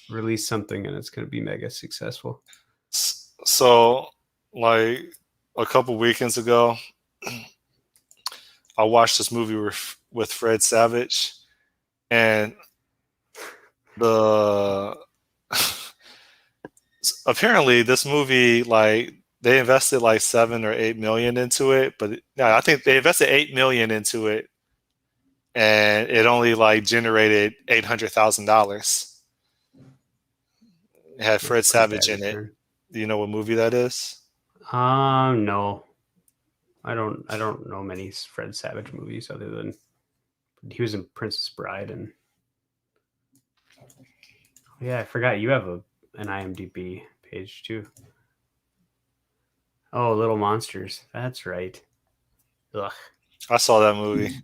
release something, and it's gonna be mega successful. So, like a couple weekends ago, I watched this movie with Fred Savage, and the apparently this movie, like, they invested like 7 or 8 million into it, but no, I think they invested 8 million into it, and it only like generated $800,000. It had That's Fred pretty Savage bad in it. return. Do you know what movie that is? No, I don't. I don't know many Fred Savage movies other than he was in Princess Bride, and yeah, I forgot you have an IMDb page too. Oh, Little Monsters. That's right. Ugh. I saw that movie,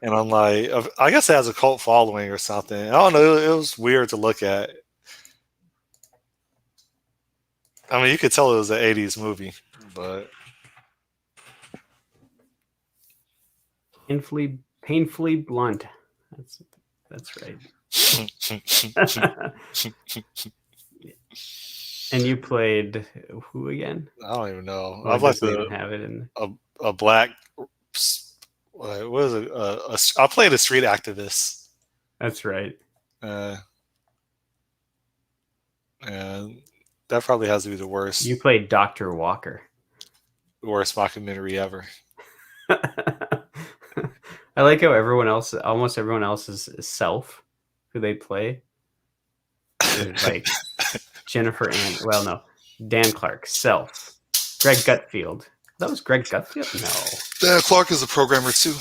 and I'm like, I guess it has a cult following or something. I don't know. It was weird to look at. I mean, you could tell it was an '80s movie, but Painfully blunt. That's that's right. And you played who again? I don't even know. Oh, I've it like doesn't even have it in. a, a black. What is it? I played a street activist. That's right. Uh, and that probably has to be the You worst played Dr. Walker. documentary ever. I like how almost everyone else's self, who they play, is like Jennifer and well, no, Dan Clark, self, Greg Gutfield. That was Greg Gutfield. No, Dan Clark is a programmer too.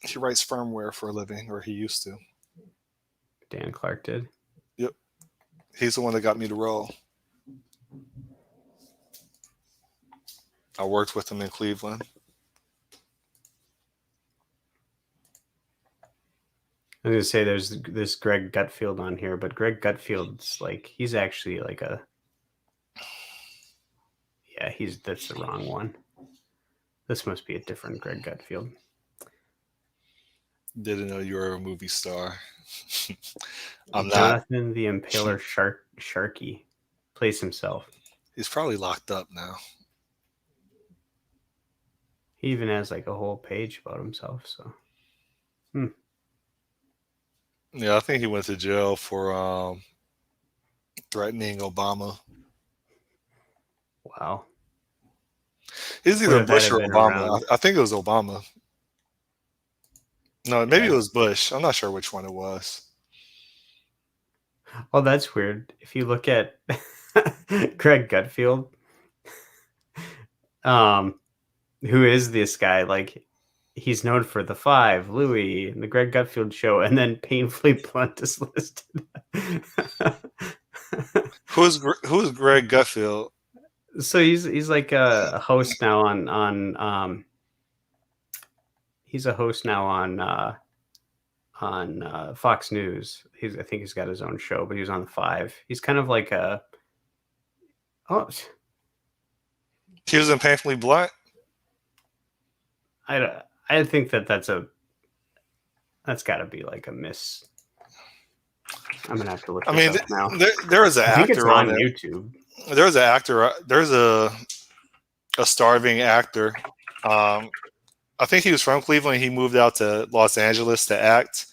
He writes firmware for a living, or he used to. Dan Clark did. Yep, he's the one that got me the role. I worked with him in Cleveland. I was gonna say there's this Greg Gutfield on here, but Greg Gutfield's like he's actually like a yeah, that's the wrong one. This must be a different Greg Gutfield. Didn't know you were a movie star. I'm not. Jonathan the Impaler Sharky plays himself. He's probably locked up now. He even has like a whole page about himself. So, Yeah, I think he went to jail for threatening Obama. wow. It's either Would that Bush have or been Obama. around? I think it was Obama. No, maybe it Yeah. was Bush. I'm not sure which one it was. Well, that's weird. If you look at Greg Gutfield, who is this guy? Like, he's known for The Five, Louis, and the Greg Gutfield Show, and then Painfully Blunt is listed. Who's Greg Gutfield? So he's like a host now on he's a host now on Fox News. I think he's got his own show, but he was on The Five. He's kind of like a oh He was in Painfully Blunt. I think that's got to be like a miss. I'm gonna have to look. I mean, up now. there is an I think it's actor on on there. YouTube. There's an actor. There's a starving actor. I think he was from Cleveland. He moved out to Los Angeles to act,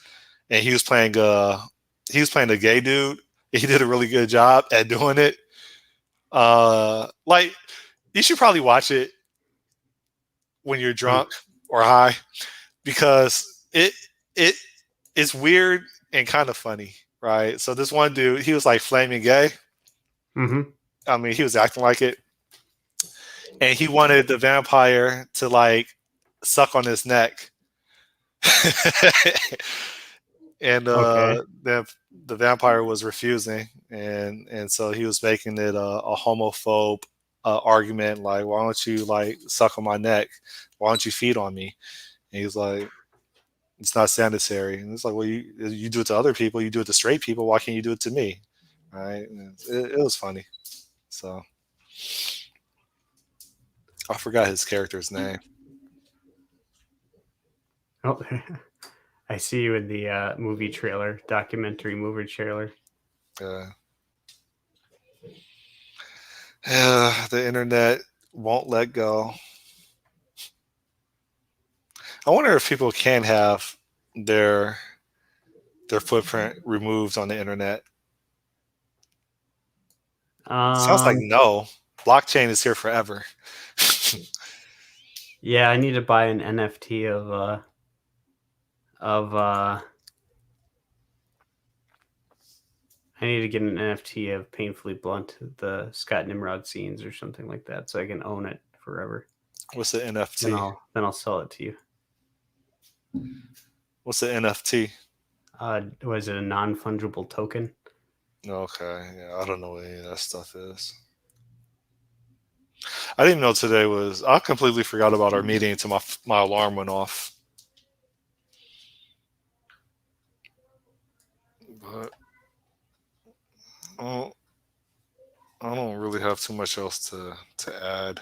and he was playing a gay dude. He did a really good job at doing it. Like, you should probably watch it when you're drunk or high, because it's weird and kind of funny, right? So this one dude, he was like flaming gay. Mm-hmm. I mean, he was acting like it, and he wanted the vampire to like suck on his neck. And Okay. the vampire was refusing, and so he was making it a homophobe argument, like, why don't you like suck on my neck? Why don't you feed on me? And he's like, it's not sanitary. And it's like, well, you do it to other people, you do it to straight people. Why can't you do it to me? Right? And it was funny. So I forgot his character's name. Oh, I see you in the movie trailer, documentary movie trailer. Uh, yeah, the internet won't let go. I wonder if people can have their their footprint removed on the internet. Sounds like Um, no. Blockchain is here forever. yeah, I need to buy an NFT of I need to get an NFT of Painfully Blunt, the Scott Nimrod scenes or something like that, so I can own it forever. What's the Then NFT? I'll sell it to you. What's the NFT? Was it a non fungible token? Okay, yeah, I don't know what any of that stuff is. I didn't even know today was. I completely forgot about our meeting until my alarm went off. But I I don't really have too much else to add.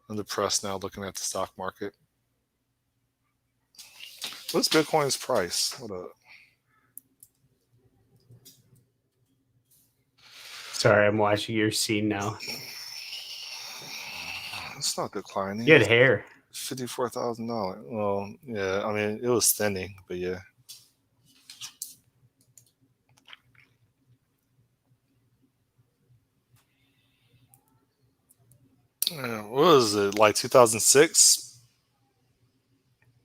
I'm depressed now looking at the stock market. What's Bitcoin's price? What up? Sorry, I'm watching your scene now. It's not declining. You had It's hair. $54,000. Well, yeah. I mean, it was thinning, but yeah. Yeah, what was it, like 2006?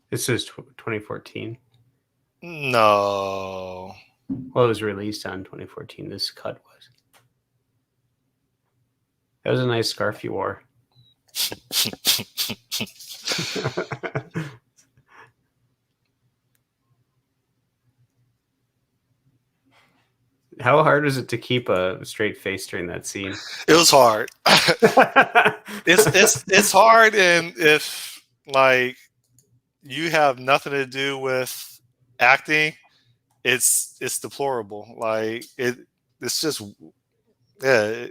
This is 2014. No. Well, it was released on 2014. This cut was. That was a nice scarf you wore. How hard was it to keep a straight face during that scene? It was hard. It's hard, and if like you have nothing to do with acting, it's deplorable. Like it's just yeah.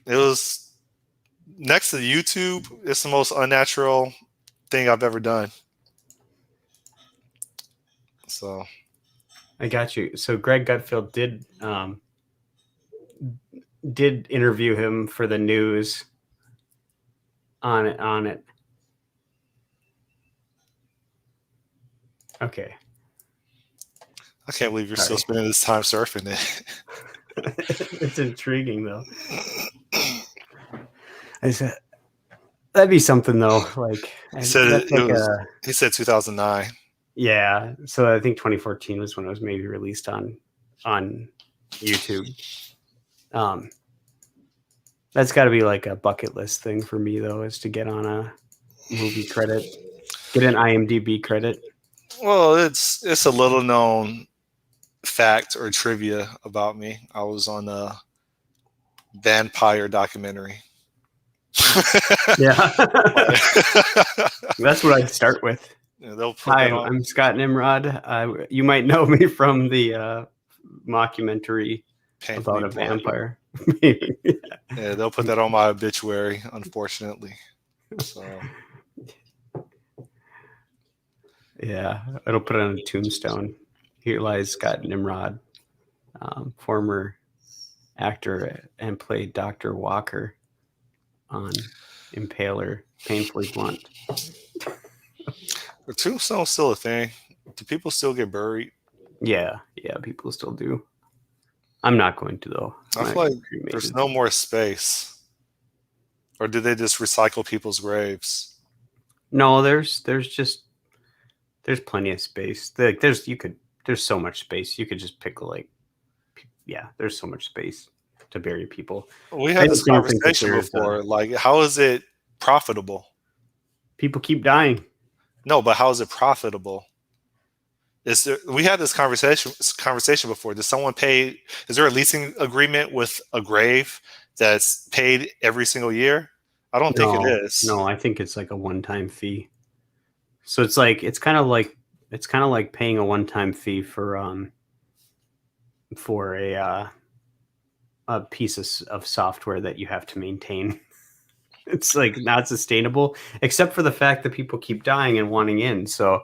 It was next to YouTube. It's the most unnatural thing I've ever done. So I got you. So Greg Gutfeld did interview him for the news on it. Okay. I can't believe you're still Sorry. spending this time surfing it. It's intriguing though. I said that'd be something though. Like He said that's it like was. a He said 2009. yeah. So I think 2014 was when it was maybe released on YouTube. That's got to be like a bucket list thing for me though, is to get on a movie credit, get an IMDb credit. Well, it's a little known fact or trivia about me. I was on a vampire documentary. Yeah, that's what I'd start with. Yeah, they'll put Hi, that on. I'm Scott Nimrod. You might know me from the mockumentary Painfully about a blunt. vampire. Yeah, they'll put that on my obituary, unfortunately. So Yeah, it'll put it on a tombstone. Here lies Scott Nimrod, former actor and played Dr. Walker on Impaler, Painfully Blunt. the tombstone's still a thing. Do people still get buried? Yeah, people still do. I'm not going to though. I I'm feel like cremated. there's no more space. Or do they just recycle people's graves? No, there's plenty of space. Like there's so much space. You could just pick there's so much space to bury people. We I had this just don't think that conversation there's before. Like, how is it profitable? people keep dying. No, but how is it profitable? We had this conversation before. Does someone pay? Is there a leasing agreement with a grave that's paid every single year? I don't think it is. No, I think it's like a one-time fee. So it's kind of like paying a one-time fee for a piece of software that you have to maintain. It's like not sustainable, except for the fact that people keep dying and wanting in. So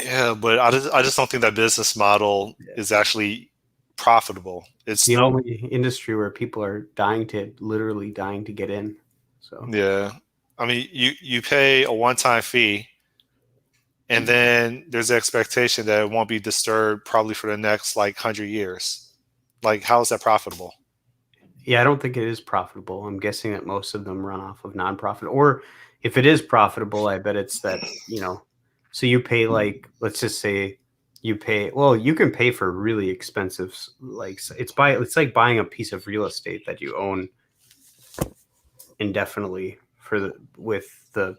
Yeah, but I just don't think that business model is actually profitable. it's It's the only industry where people are literally dying to get in. So yeah. I mean, you pay a one-time fee, and then there's the expectation that it won't be disturbed probably for the next like 100 years. Like, how is that profitable? yeah, I don't think it is profitable. I'm guessing that most of them run off of nonprofit, or if it is profitable, I bet it's that, so you pay, like, let's just say you pay, well, you can pay for really expensive, like it's like buying a piece of real estate that you own indefinitely with the,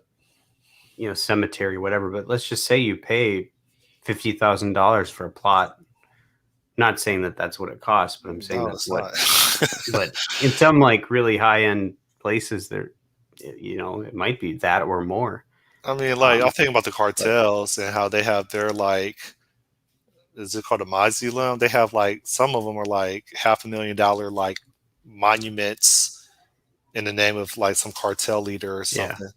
cemetery, whatever. But let's just say you pay $50,000 for a plot. Not saying that that's what it costs, but I'm saying No, that's it's what. not. But in some like really high end places, there, it might be that or more. I mean, like, I Um, think about the but cartels and how they have their like, is it called a mausoleum? They have like some of them are like $500,000 like monuments in the name of like some cartel leader or yeah, something.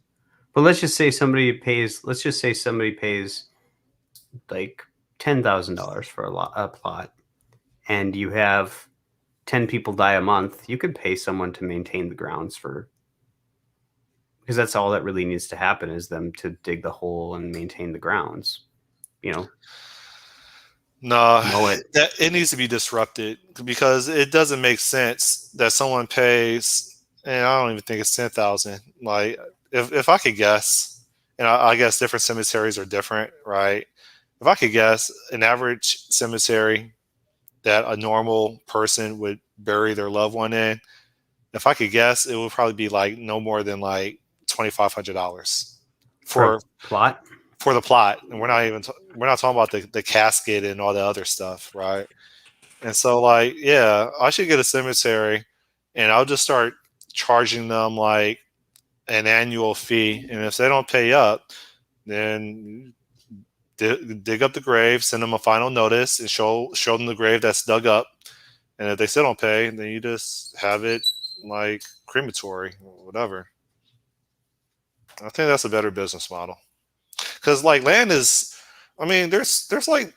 but let's just say somebody pays. Let's just say somebody pays like $10,000 for a plot, and you have 10 people die a month. You could pay someone to maintain the grounds for, because that's all that really needs to happen is them to dig the hole and maintain the grounds. You know, No, mow it. that it needs to be disrupted because it doesn't make sense that someone pays, and I don't even think it's 10,000. Like, if I could guess, and I guess different cemeteries are different, right? If I could guess, an average cemetery that a normal person would bury their loved one in, if I could guess, it would probably be like no more than like $2,500 For a for plot. for the plot, and we're not talking about the casket and all the other stuff, right? And so, like, yeah, I should get a cemetery, and I'll just start charging them like an annual fee, and if they don't pay up, then dig up the grave, send them a final notice, and show them the grave that's dug up. And if they still don't pay, then you just have it like crematory or whatever. I think that's a better business model because like land is, I mean, there's like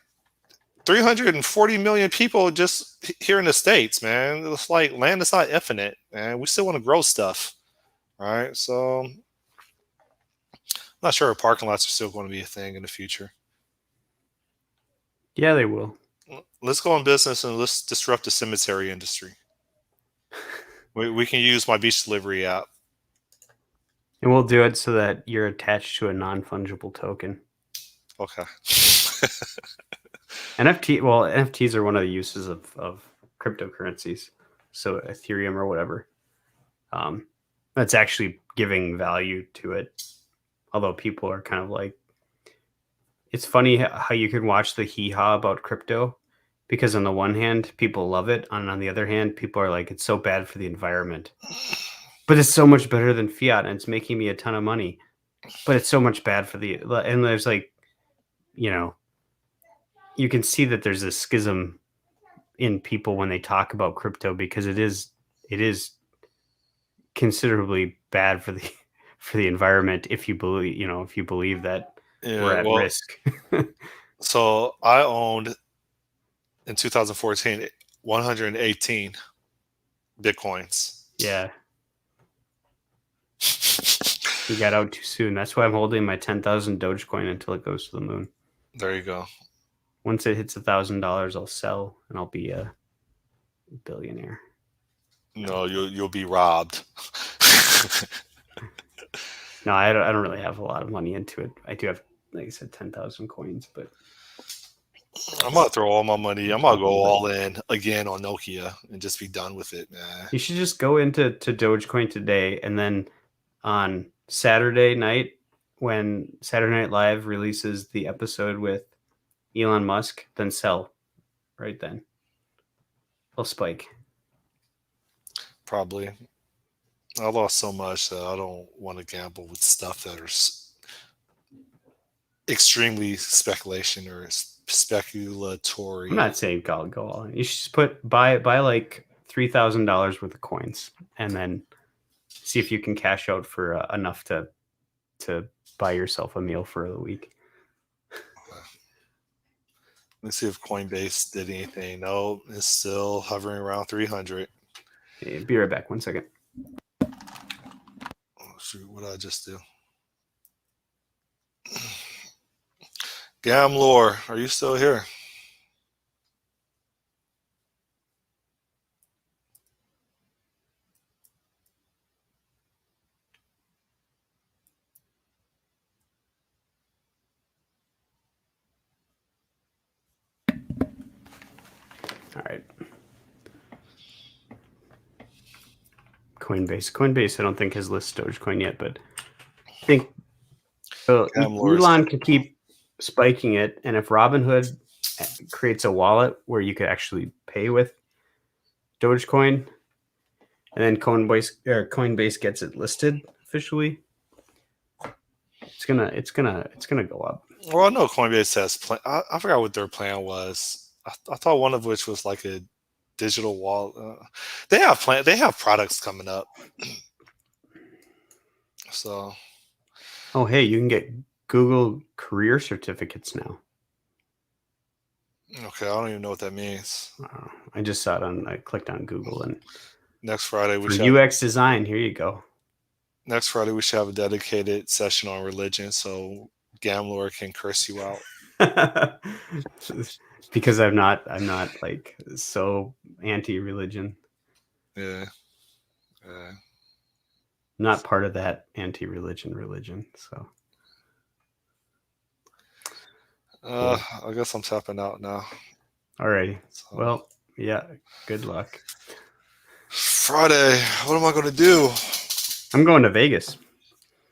340 million people just here in the states, man. It's like land is not infinite, man. We still want to grow stuff, right? So I'm not sure if parking lots are still going to be a thing in the future. Yeah, they will. Let's go in business and let's disrupt the cemetery industry. We can use my beach delivery app. And we'll do it so that you're attached to a non fungible token. Okay. NFTs are one of the uses of cryptocurrencies. So Ethereum or whatever. Um, that's actually giving value to it. Although people are kind of like, it's funny how you can watch the hee haw about crypto, because on the one hand, people love it. And on the other hand, people are like, it's so bad for the environment. But it's so much better than fiat and it's making me a ton of money. But it's so much bad for and there's like, you know, you can see that there's a schism in people when they talk about crypto, because it is considerably bad for the for the environment if you believe that we're Yeah. at Well, risk. so I owned in 2014 118 bitcoins. Yeah, you got out too soon. That's why I'm holding my 10,000 Dogecoin until it goes to the moon. There you go. Once it hits $1,000, I'll sell and I'll be a billionaire. No, No, you'll be robbed. no, I don't really have a lot of money into it. I do have, like I said, 10,000 coins, but I'm gonna throw all my money. I'm gonna go small. But all in again on Nokia and just be done with it, man. you should just go into Dogecoin today, and then on Saturday night, when Saturday Night Live releases the episode with Elon Musk, then sell right then. They'll spike. Probably. I lost so much that I don't want to gamble with stuff that are extremely speculation or I'm speculatory. not saying go all in. You should just buy like $3,000 worth of coins, and then See if you can cash out for enough to buy yourself a meal for the week. Let's see if Coinbase did anything. No, it's still hovering around 300. Hey, be right back. 1 second. Oh, shoot, what did I just do? Gamlore, are you still here? All right. Coinbase, I don't think has listed Dogecoin yet, but I think Gamlore is Elon can keep spiking it, and if Robinhood creates a wallet where you could actually pay with Dogecoin, and then Coinbase gets it listed officially, it's gonna go up. Well, I know Coinbase has plan. I forgot what their plan was. I thought one of which was like a digital wallet. They have plan. They have products coming up. So Oh, hey, you can get Google career certificates now. okay, I don't even know what that means. I just saw it I clicked on Google, and Next Friday we for should. UX design, here you go. Next Friday we should have a dedicated session on religion, so Gamlore can curse you out. Because I'm not like so anti-religion. Yeah. Yeah. Not part of that anti-religion. So cool. I guess I'm tapping out now. Alrighty. So, Well, yeah. Good luck. Friday, what am I going to do? I'm going to Vegas.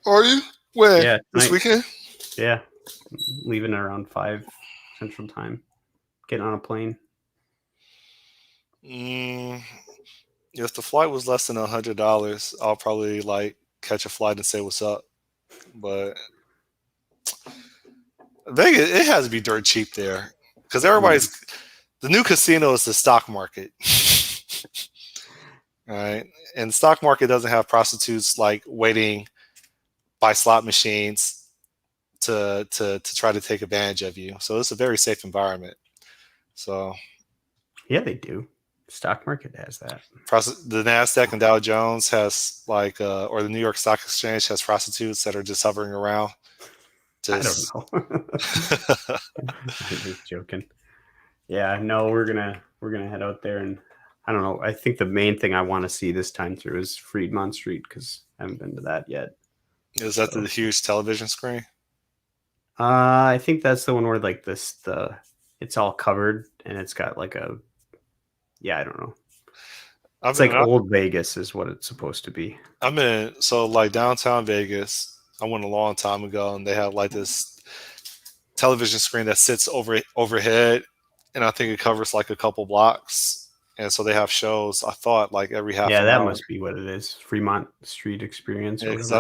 Are you? When? Yeah, This tonight. weekend? Yeah, leaving around 5 Central Time. Getting on a plane. If the flight was less than $100, I'll probably like catch a flight and say what's up. But Vegas, it has to be dirt cheap there because everybody's the new casino is the stock market. All right, and the stock market doesn't have prostitutes like waiting by slot machines to try to take advantage of you. So it's a very safe environment. So yeah, they do. Stock market has that. The Nasdaq and Dow Jones has like, or the New York Stock Exchange has prostitutes that are just hovering around. Just... I don't know. I'm just joking. Yeah, no, we're gonna head out there, and I don't know. I think the main thing I want to see this time through is Fremont Street because I haven't been to that yet. Is that the huge television screen? I think that's the one where like it's all covered and it's got like I don't know. It's like old Vegas is what it's supposed to be. So like downtown Vegas, I went a long time ago and they have like this television screen that sits overhead, and I think it covers like a couple blocks. And so they have shows, I thought, like every half an hour. Yeah, that must be what it is. Fremont Street Experience. Yeah, because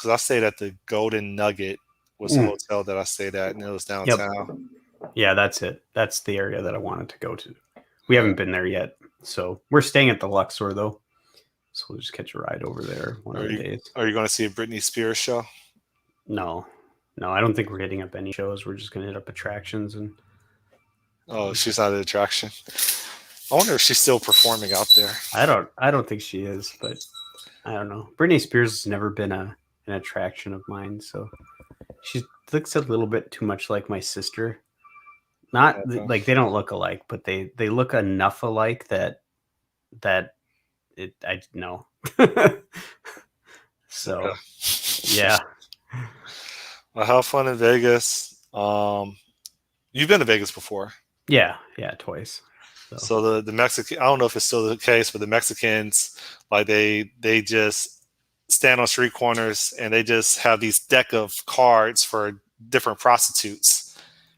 I stayed at the Golden Nugget was the hotel that I stayed at, and it was downtown. Yep. Yeah, that's it. That's the area that I wanted to go to. We haven't been there yet. So we're staying at the Luxor, though. So we'll just catch a ride over there one of the days. Are you going to see a Britney Spears show? No, I don't think we're hitting up any shows. We're just going to hit up attractions. Oh, she's not an attraction. I wonder if she's still performing out there. I don't think she is, but I don't know. Britney Spears has never been an attraction of mine, so she looks a little bit too much like my sister. Not like they don't look alike, but they look enough alike that I know. So okay. Yeah. Well, have fun in Vegas. You've been to Vegas before. Yeah, twice. So the Mexican, I don't know if it's still the case, but the Mexicans, like they just stand on street corners and they just have these deck of cards for different prostitutes.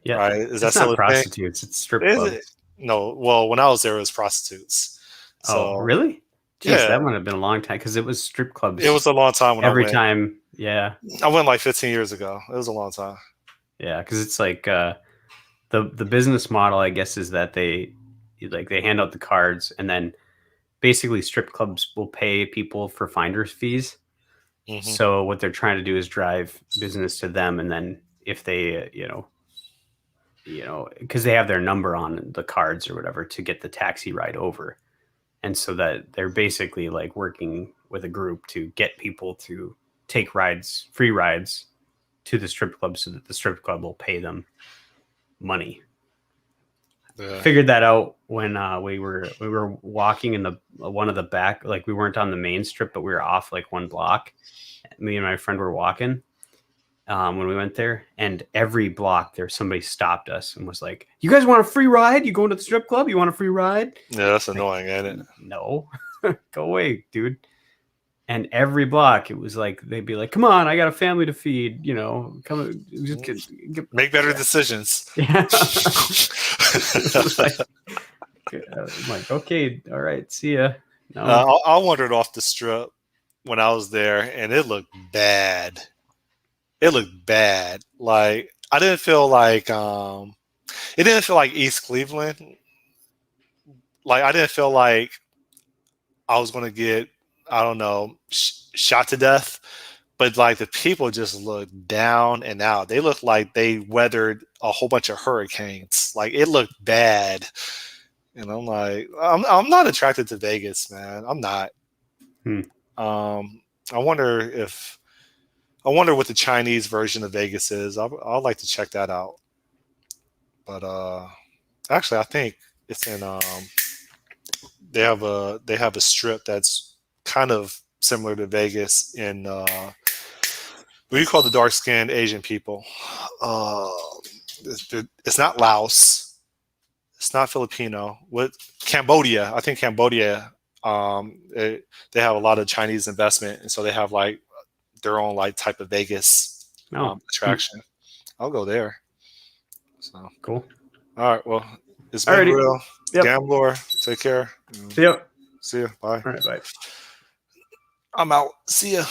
Yeah, right? Is that not prostitutes? It's strip clubs. No, well, when I was there, it was prostitutes. So, oh, really? Jeez, yeah, that might have been a long time because it was strip clubs. It was a long time when every time. Yeah, I went like 15 years ago. It was a long time. Yeah, because it's like the business model, I guess, is that they hand out the cards and then basically strip clubs will pay people for finder's fees. So what they're trying to do is drive business to them, and then if they, because they have their number on the cards or whatever to get the taxi ride over, and so that they're basically like working with a group to get people to take rides, free rides, to the strip club, so that the strip club will pay them money. Yeah. Figured that out when we were walking in the one of the back, like we weren't on the main strip, but we were off like one block. Me and my friend were walking when we went there, and every block there somebody stopped us and was like, "You guys want a free ride? You going to the strip club? You want a free ride?" Yeah, that's annoying, ain't it? No, go away, dude. And every block, it was like they'd be like, "Come on, I got a family to feed. Come, just make better decisions." Yeah. I'm like, okay, all right, see ya. No. I wandered off the strip when I was there, and it looked bad. It looked bad. Like I didn't feel like it didn't feel like East Cleveland. Like I didn't feel like I was gonna get, I don't know, shot to death. But like the people just looked down and out. They looked like they weathered a whole bunch of hurricanes. Like it looked bad. And I'm like, I'm not attracted to Vegas, man. I'm not. I wonder what the Chinese version of Vegas is. I'd like to check that out. But actually, I think it's in. They have a strip that's kind of similar to Vegas in what do you call the dark skinned Asian people? It's not Laos. It's not Filipino. What Cambodia? I think Cambodia. They have a lot of Chinese investment, and so they have like their own like type of Vegas attraction. I'll go there. So cool. All right. Well, it's been real. Yep. Gambler, take care. See ya. See ya. Bye. All right. Bye. I'm out. See ya.